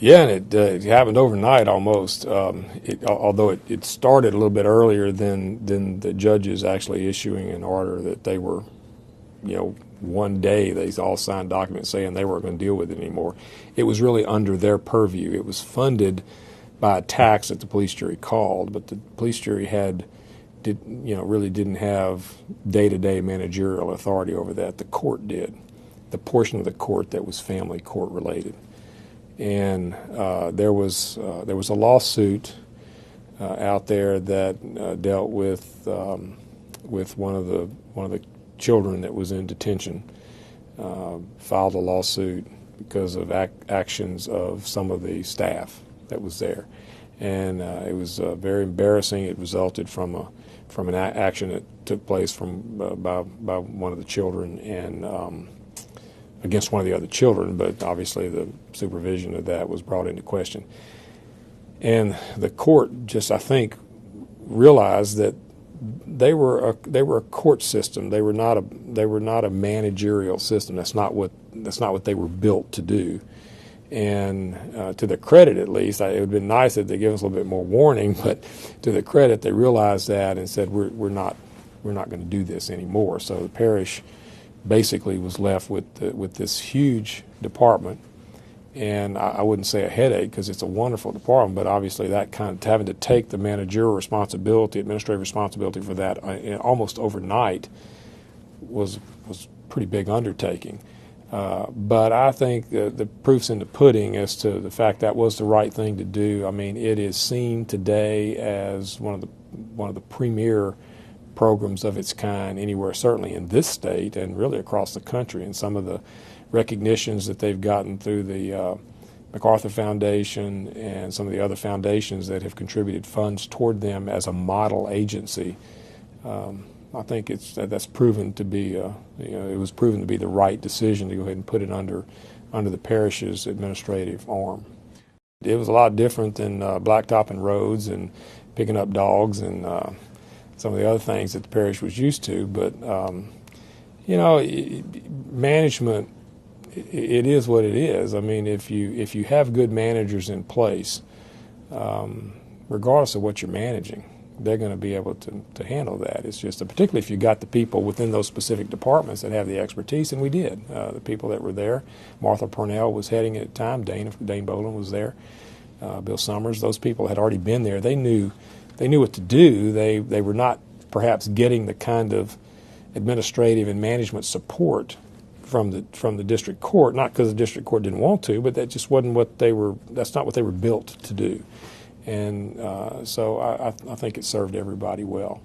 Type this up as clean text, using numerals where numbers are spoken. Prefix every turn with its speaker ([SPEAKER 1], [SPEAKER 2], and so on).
[SPEAKER 1] Yeah, and it happened overnight almost. Although it started a little bit earlier than the judges actually issuing an order that they were, one day they all signed documents saying they weren't going to deal with it anymore. It was really under their purview. It was funded by a tax that the police jury called, but the police jury really didn't have day-to-day managerial authority over that. The court did. The portion of the court that was family court related. And there was a lawsuit out there that dealt with one of the children that was in detention. Filed a lawsuit because of actions of some of the staff that was there, and it was very embarrassing. It resulted from an action that took place by one of the children and. Against one of the other children, but obviously the supervision of that was brought into question. And the court just, I think, realized that they were a court system. They were not a managerial system. That's not what they were built to do. And to their credit, at least, it would have been nice if they gave us a little bit more warning. But to their credit, they realized that and said, we're not going to do this anymore. So the parish basically was left with this huge department, and I wouldn't say a headache because it's a wonderful department, but obviously that kind of having to take the managerial responsibility, administrative responsibility for that almost overnight was a pretty big undertaking. But I think the proof's in the pudding as to the fact that was the right thing to do. I mean, it is seen today as one of the premier programs of its kind anywhere, certainly in this state and really across the country. And some of the recognitions that they've gotten through the MacArthur Foundation and some of the other foundations that have contributed funds toward them as a model agency, I think that's proven to be it was proven to be the right decision to go ahead and put it under the parish's administrative arm. It was a lot different than blacktopping roads and picking up dogs and some of the other things that the parish was used to, but management, it is what it is. I mean, if you have good managers in place, regardless of what you're managing, they're going to be able to handle that. It's just particularly if you got the people within those specific departments that have the expertise, and we did. The people that were there, Martha Purnell was heading at the time, Dane Boland was there, Bill Summers. Those people had already been there. They knew what to do. They were not perhaps getting the kind of administrative and management support from the district court, not because the district court didn't want to, but that just wasn't that's not what they were built to do. And so I think it served everybody well.